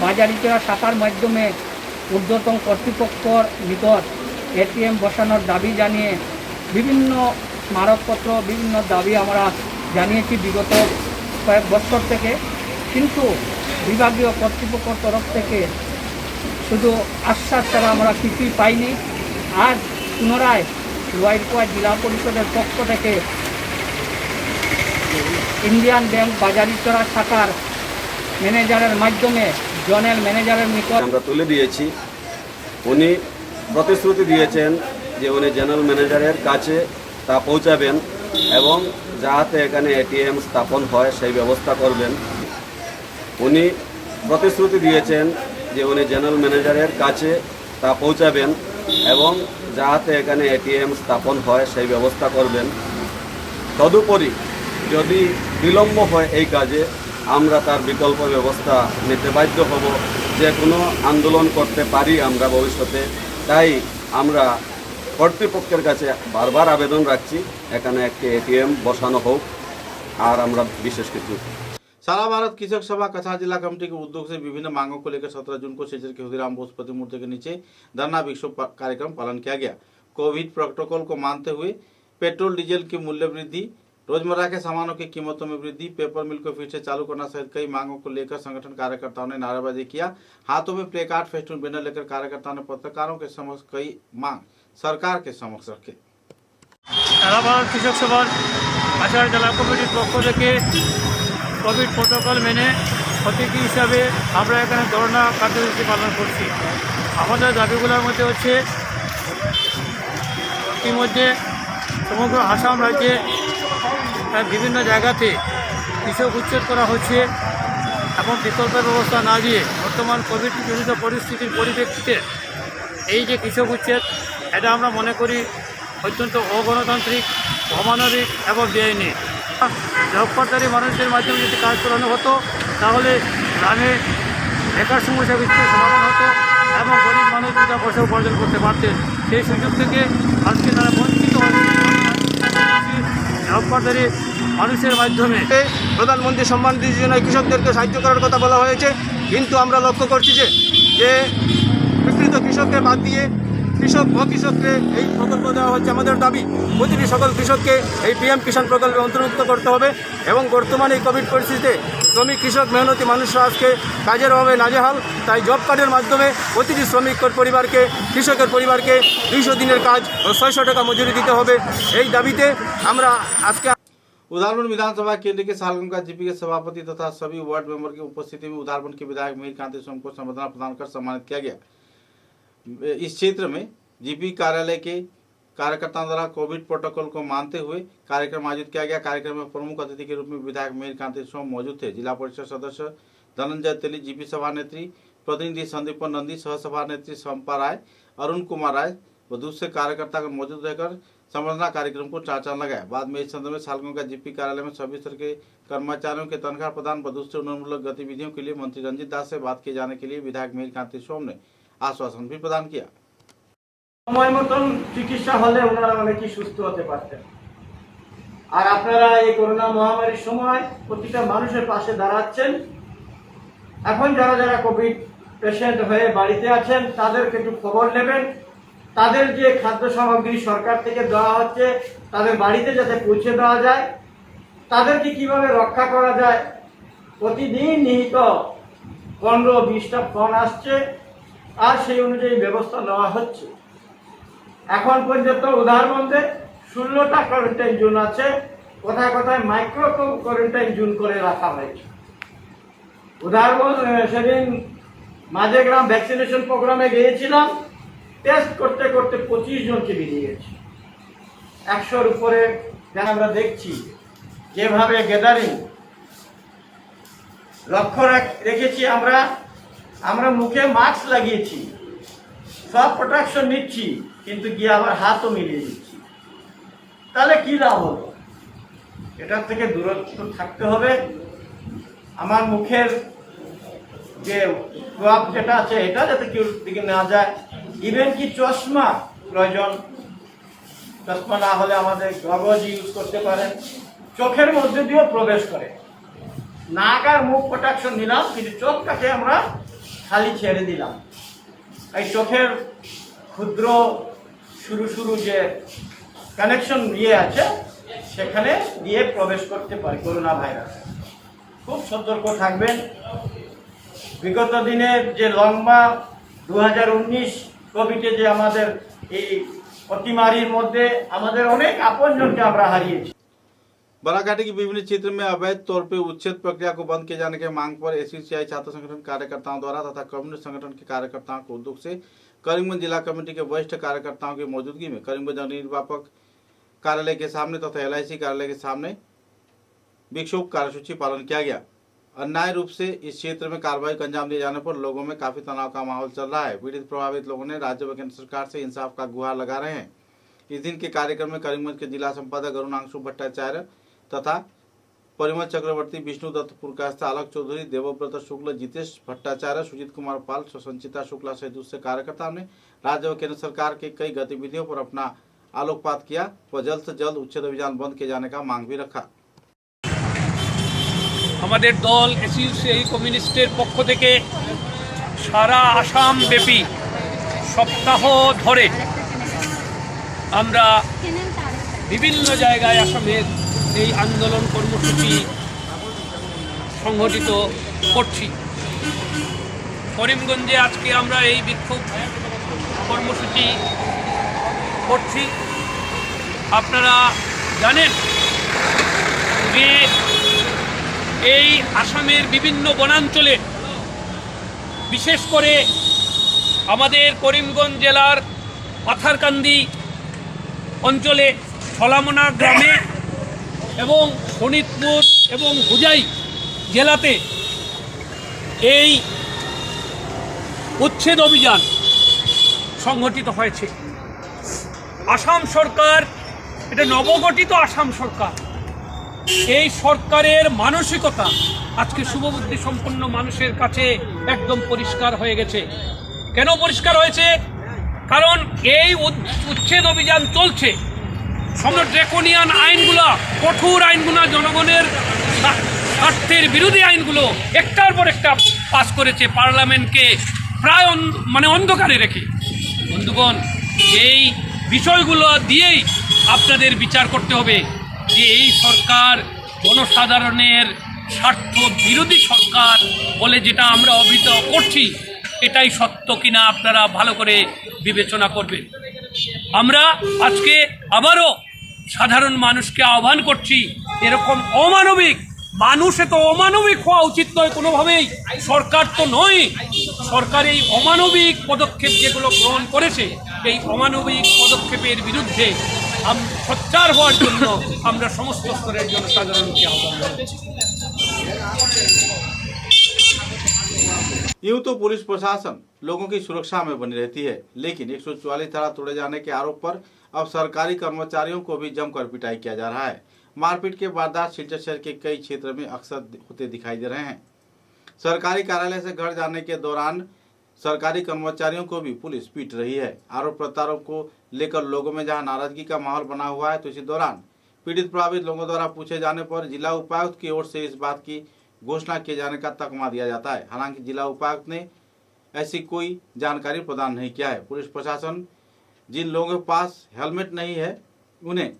বাজারি চড়া শাখার মাধ্যমে ঊর্ধ্বতন কর্তৃপক্ষর নিকট এটিএম বসানোর দাবি জানিয়ে বিভিন্ন স্মারকপত্র, বিভিন্ন দাবি আমরা জানিয়েছি বিগত কয়েক বছর থেকে। কিন্তু বিভাগীয় কর্তৃপক্ষের তরফ থেকে শুধু আশ্বাস ছাড়া আমরা কিছুই পাইনি। আজ পুনরায় লোয়ারপোয়া জেলা পরিষদের পক্ষ থেকে ইন্ডিয়ান ব্যাংক বাজারিচড়া শাখার ম্যানেজারের মাধ্যমে জোনাল ম্যানেজারের নিকট আমরা তুলে দিয়েছি। উনি প্রতিশ্রুতি দিয়েছেন যে উনি জেনারেল ম্যানেজারের কাছে তা পৌঁছাবেন এবং যাতে এখানে এটিএম স্থাপন হয় সেই ব্যবস্থা করবেন। উনি প্রতিশ্রুতি দিয়েছেন যে উনি জেনারেল ম্যানেজারের কাছে তা পৌঁছাবেন এবং যাতে এখানে এটিএম স্থাপন হয় সেই ব্যবস্থা করবেন। তদুপরি যদি বিলম্ব হয় এই কাজে আমরা তার বিকল্প ব্যবস্থা নিতে বাধ্য হব, যে কোনো আন্দোলন করতে পারি আমরা ভবিষ্যতে। তাই আমরা কর্তৃপক্ষের কাছে বারবার আবেদন রাখছি এখানে একটি এটিএম বসানো হোক। আর আমরা বিশেষ কিছু सारा भारत कृषक सभा कछार जिला कमेटी के उद्योग से विभिन्न मांगों को लेकर 17 जून को सिलचर के खुदीराम बोस प्रतिमूर्ति के नीचे धरना विक्षोभ कार्यक्रम पालन किया गया। कोविड प्रोटोकॉल को मानते हुए पेट्रोल डीजल की मूल्य वृद्धि, रोजमर्रा के सामानों की कीमतों में वृद्धि, पेपर मिल को फिर से चालू करना सहित कई मांगों को लेकर संगठन कार्यकर्ताओं ने नारेबाजी किया। हाथों में प्ले कार्ड, फेस्टून, बैनर लेकर कार्यकर्ताओं ने पत्रकारों के समक्ष कई मांग सरकार के समक्ष रखे। সারা ভারত কৃষক সভার কাছাড় জেলা কমিটির পক্ষ থেকে কোভিড প্রোটোকল মেনে প্রতীকী হিসাবে আমরা এখানে ধর্ণা কার্যসূচি পালন করছি। আমাদের দাবিগুলোর মধ্যে হচ্ছে ইতিমধ্যে সমগ্র আসাম রাজ্যে বিভিন্ন জায়গাতে কৃষক উচ্ছেদ করা হচ্ছে এবং বিকল্পের ব্যবস্থা না দিয়ে বর্তমান কোভিড জনিত পরিস্থিতির পরিপ্রেক্ষিতে এই যে কৃষক উচ্ছেদ, এটা আমরা মনে করি অত্যন্ত অগণতান্ত্রিক, অমানবিক এবং বেআইনি। জবকার্ডধারী মানুষদের মাধ্যমে যদি কাজ করানো হতো তাহলে গ্রামে বেকার সমস্যা বিস্তৃত সমাধান হতো এবং গরিব মানুষ টাকা পয়সা উপার্জন করতে পারতেন। সেই সুযোগ থেকে আজকে তারা বঞ্চিত হচ্ছে। জবকার্ডধারী মানুষের মাধ্যমে প্রধানমন্ত্রী সম্মান নিধি যোজনায় কৃষকদেরকে সাহায্য করার কথা বলা হয়েছে, কিন্তু আমরা লক্ষ্য করছি যে বিকৃত কৃষককে বাদ দিয়ে কৃষক ও কৃষককে এই প্রকল্প দেওয়া হচ্ছে। আমাদের দাবি প্রতিটি সকল কৃষককে এই পিএম কিষাণ প্রকল্পে অন্তর্ভুক্ত করতে হবে এবং বর্তমানে এই কোভিড পরিস্থিতিতে শ্রমিক, কৃষক, মেহনতি মানুষরা আজকে কাজের অভাবে নাজেহাল। তাই জব কার্ডের মাধ্যমে প্রতিটি শ্রমিকের পরিবারকে, কৃষকের পরিবারকে 200 দিনের কাজ ও 600 টাকা মজুরি দিতে হবে। এই দাবিতে আমরা আজকে उदारबन विधानसभा केंद्र के सालगम का जीपी के सभापति तथा सभी वार्ड मेंबर की उपस्थिति में उदारबन के विधायक मिहिर कांति सोम को संबर्धना प्रदान कर सम्मानित किया गया। इस क्षेत्र में जीपी कार्यालय के कार्यकर्ताओं द्वारा कोविड प्रोटोकॉल को मानते हुए कार्यक्रम आयोजित किया गया। कार्यक्रम में प्रमुख अतिथि के रूप में विधायक मिहिर कांति सोम मौजूद थे। जिला परिषद सदस्य धनंजय तेली, जीपी सभानेत्री प्रतिनिधि संदीपन नंदी, सह सभानेत्री संपा राय, अरुण कुमार राय व दूसरे कार्यकर्ता मौजूद रहकर संबर्धना कार्यक्रम को चार चांद लगाया। बाद में इस संदर्भ में सालगम का जीपी कार्यालय में सभी स्तर के कर्मचारियों के तनख्वाह प्रदान व दूसरे उन्नयनमूलक गतिविधियों के लिए मंत्री रंजीत दास से बात किए जाने के लिए विधायक मिहिर कांति सोम ने आश्वासन भी प्रदान किया। সময় মতন চিকিৎসা হলে ওনারা অনেকেই সুস্থ হতে পারতেন। আর আপনারা এই করোনা মহামারীর সময় প্রতিটা মানুষের পাশে দাঁড়াচ্ছেন। এখন যারা যারা কোভিড পেশেন্ট হয়ে বাড়িতে আছেন তাদেরকে একটু খবর নেবেন। তাদের যে খাদ্য সামগ্রী সরকার থেকে দেওয়া হচ্ছে তাদের বাড়িতে যাতে পৌঁছে দেওয়া যায়, তাদেরকে কিভাবে রক্ষা করা যায়। প্রতিদিন নিহিত 15-20টা ফোন আসছে আর সেই অনুযায়ী ব্যবস্থা নেওয়া হচ্ছে। এখন পর্যন্ত উদাহরণে 16টা কোয়ারেন্টাইন জোন আছে, কোথায় কোথায় মাইক্রো কোয়ারেন্টাইন জোন করে রাখা হয়েছে। উদাহরণ সেদিন মাঝেগ্রাম ভ্যাকসিনেশন প্রোগ্রামে গিয়েছিলাম, টেস্ট করতে করতে 25 জনকে বেরিয়ে গেছে। 100-র উপরে আমরা দেখছি যেভাবে গ্যাদারিং লক্ষ্য রেখেছি। আমরা মুখে মাস্ক লাগিয়েছি, সব প্রোটেকশন নিচ্ছি, কিন্তু গিয়ে আবার হাতও মিলিয়ে দিচ্ছি। তাহলে কি লাভ হলো? এটার থেকে দূরত্ব থাকতে হবে। আমার মুখের যে প্রভাব যেটা আছে এটা যাতে কেউ দিকে না যায়। ইভেন কি চশমা প্রয়োজন, চশমা না হলে আমাদের গগজ ইউজ করতে পারেন। চোখের মধ্যে দিয়েও প্রবেশ করে। নাক আর মুখ প্রোটেকশন নিলাম, কিন্তু চোখটাকে আমরা খালি ছেড়ে দিলাম। এই চোখের ক্ষুদ্র শুরু যে কানেকশন আছে সেখানে দিয়ে প্রবেশ করতে পারে করোনা ভাইরাস। খুব সতর্ক থাকবেন। বিগত দিনের যে লম্বা 2019 কোভিডে যে আমাদের এই অতিমারির মধ্যে আমাদের অনেক আপনজনকে আমরা হারিয়েছি। बराकाठी के विभिन्न क्षेत्र में अवैध तौर पर उच्छेद प्रक्रिया को बंद किए जाने के मांग पर एसयूसीआई छात्र संगठन कार्यकर्ताओं द्वारा तथा कम्युनिस्ट संगठन के कार्यकर्ताओं के उद्योग से करीमगंज जिला कमेटी के वरिष्ठ कार्यकर्ताओं की मौजूदगी में करीमगंज निर्वापक कार्यालय के सामने तथा LIC कार्यालय के सामने विक्षोभ कार्यसूची पालन किया गया। अन्याय रूप से इस क्षेत्र में कार्रवाई को अंजाम दिए जाने पर लोगों में काफी तनाव का माहौल चल रहा है। पीड़ित प्रभावित लोगों ने राज्य व केंद्र सरकार से इंसाफ का गुहार लगा रहे हैं। इस दिन के कार्यक्रम में करीमगंज के जिला संपादक अरुणांशु भट्टाचार्य तथा परिमल चक्रवर्ती, विष्णु दत्त पुरकास्थ, आलोक चौधरी, देवव्रत शुक्ल, जितेश भट्टाचार्य, सुजीत कुमार पाल, संचिता शुक्ला सहित दूसरे कार्यकर्ताओं ने राज्य व केंद्र सरकार के कई गतिविधियों पर अपना आलोकपात किया व जल्द से जल्द उच्छेद अभियान बंद किए जाने का मांग भी रखा। আমাদের দল এসইউসিআই কমিউনিস্টের পক্ষ থেকে সারা আসাম ব্যাপী সপ্তাহ ধরে আমরা বিভিন্ন জায়গায় আসামের এই আন্দোলন কর্মসূচি সংগঠিত করছি। করিমগঞ্জে আজকে আমরা এই বিক্ষোভ কর্মসূচি করছি। আপনারা জানেন যে এই আসামের বিভিন্ন বনাঞ্চলে বিশেষ করে আমাদের করিমগঞ্জ জেলার পাথারকান্দি অঞ্চলে ছলামনা গ্রামে এবং শোনিতপুর এবং হুজাই জেলাতে এই উচ্ছেদ অভিযান সংগঠিত হয়েছে। আসাম সরকার, এটা নবগঠিত আসাম সরকার, এই সরকারের মানসিকতা আজকে শুভবুদ্ধি সম্পন্ন মানুষের কাছে একদম পরিষ্কার হয়ে গেছে। কেন পরিষ্কার হয়েছে? কারণ এই উচ্ছেদ অভিযান চলছে। ড্রেকোনিয়ান আইনগুলো, কঠোর আইনগুলো, জনগণের স্বার্থের বিরোধী আইনগুলো একটার পর একটা পাস করেছে পার্লামেন্টকে প্রায় অন্ধকারে রেখে। বন্ধুগণ, এই বিষয়গুলো দিয়েই আপনাদের বিচার করতে হবে যে এই সরকার জনসাধারণের স্বার্থ বিরোধী সরকার বলে যেটা আমরা অভিহিত করছি, এটাই সত্য কিনা আপনারা ভালো করে বিবেচনা করবেন। আমরা আজকে আবারও সাধারণ মানুষকে আহ্বান করছি, এরকম অমানবিক, মানুষে তো অমানবিক হওয়া উচিত নয় কোনোভাবেই, সরকার তো নয়। সরকার এই অমানবিক পদক্ষেপ যেগুলো গ্রহণ করেছে, এই অমানবিক পদক্ষেপের বিরুদ্ধে সোচ্চার হওয়ার জন্য আমরা সমস্ত স্তরের জনসাধারণকে আহ্বান জানাচ্ছি। यूं तो पुलिस प्रशासन लोगों की सुरक्षा में बनी रहती है, लेकिन 144 धारा तोड़े जाने के आरोप पर अब सरकारी कर्मचारियों को भी जमकर पिटाई किया जा रहा है। मारपीट के वारदात सिलचर शहर के कई क्षेत्र में अक्सर होते दिखाई दे रहे हैं। सरकारी कार्यालय से घर जाने के दौरान सरकारी कर्मचारियों को भी पुलिस पीट रही है। आरोप प्रत्यारोप को लेकर लोगों में जहां नाराजगी का माहौल बना हुआ है, तो इसी दौरान पीड़ित प्रभावित लोगों द्वारा पूछे जाने पर जिला उपायुक्त की ओर से इस बात की घोषणा किए जाने का तकमा दिया जाता है। हालांकि जिला उपायुक्त ने ऐसी कोई जानकारी प्रदान नहीं किया है। पुलिस प्रशासन जिन लोगों के पास हेलमेट नहीं है उन्हें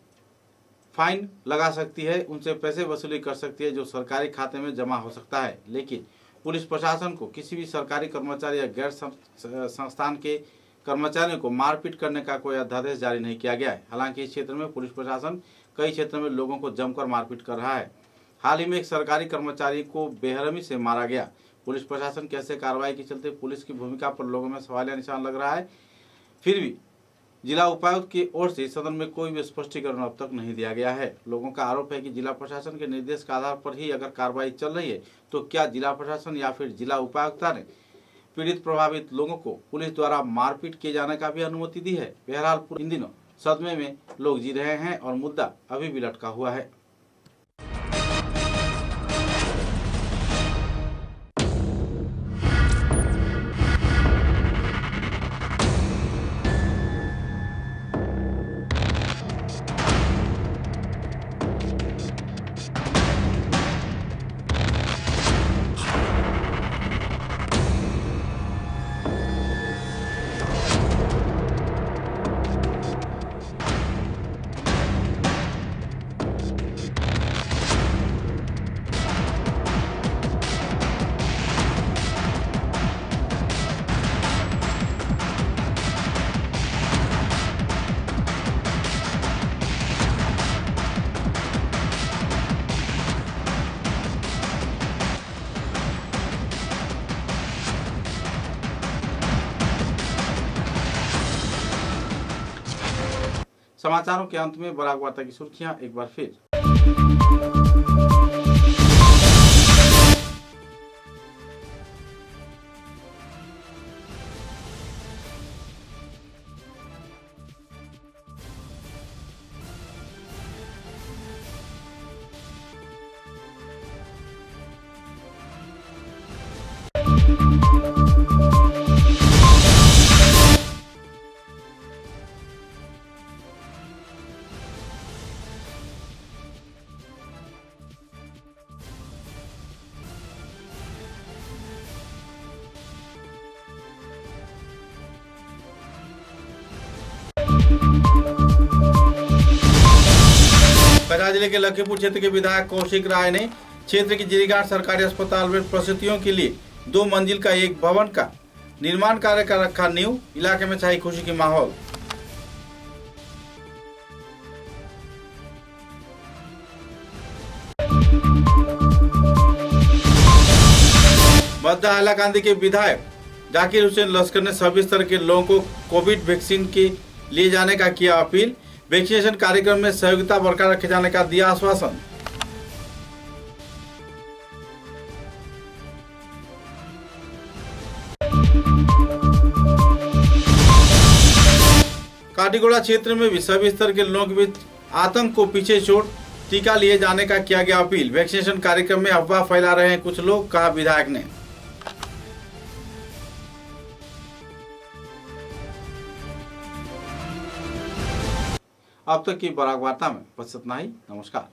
फाइन लगा सकती है, उनसे पैसे वसूली कर सकती है, जो सरकारी खाते में जमा हो सकता है। लेकिन पुलिस प्रशासन को किसी भी सरकारी कर्मचारी या गैर संस्थान के कर्मचारियों को मारपीट करने का कोई अध्यादेश जारी नहीं किया गया है। हालांकि इस क्षेत्र में पुलिस प्रशासन कई क्षेत्रों में लोगों को जमकर मारपीट कर रहा है। हाल ही में एक सरकारी कर्मचारी को बेरहमी से मारा गया। पुलिस प्रशासन की ऐसे कार्रवाई के चलते पुलिस की भूमिका पर लोगों में सवालिया निशान लग रहा है। फिर भी जिला उपायुक्त की ओर से सदन में कोई भी स्पष्टीकरण अब तक नहीं दिया गया है। लोगों का आरोप है कि जिला प्रशासन के निर्देश के आधार पर ही अगर कार्रवाई चल रही है, तो क्या जिला प्रशासन या फिर जिला उपायुक्ता ने पीड़ित प्रभावित लोगों को पुलिस द्वारा मारपीट किए जाने का भी अनुमति दी है? बहरहाल इन दिनों सदमे में लोग जी रहे हैं और मुद्दा अभी भी लटका हुआ है। समाचारों के अंत में बराक वार्ता की सुर्खियां एक बार फिर। कटरा जिले के लखीपुर क्षेत्र के विधायक कौशिक राय ने क्षेत्र की जिरीघाट सरकारी अस्पताल में प्रसूतियों के लिए 2 मंजिल का एक भवन का निर्माण कार्य कर रखा नींव। इलाके में छाई खुशी की माहौल। मध्य हैलाकांदी के विधायक जाकिर हुसैन लश्कर ने सभी स्तर के लोगों को कोविड वैक्सीन के लिए जाने का किया अपील। वैक्सीनेशन कार्यक्रम में सहयोगिता बरकरार रखे जाने का दिया आश्वासन। काटीगोड़ा क्षेत्र में भी सभी स्तर के लोगों के बीच आतंक को पीछे छोड़ टीका लिए जाने का किया गया अपील। वैक्सीनेशन कार्यक्रम में अफवाह फैला रहे हैं कुछ लोग, कहा विधायक ने। अब तक की बराक वार्ता में बस इतना ही। नमस्कार।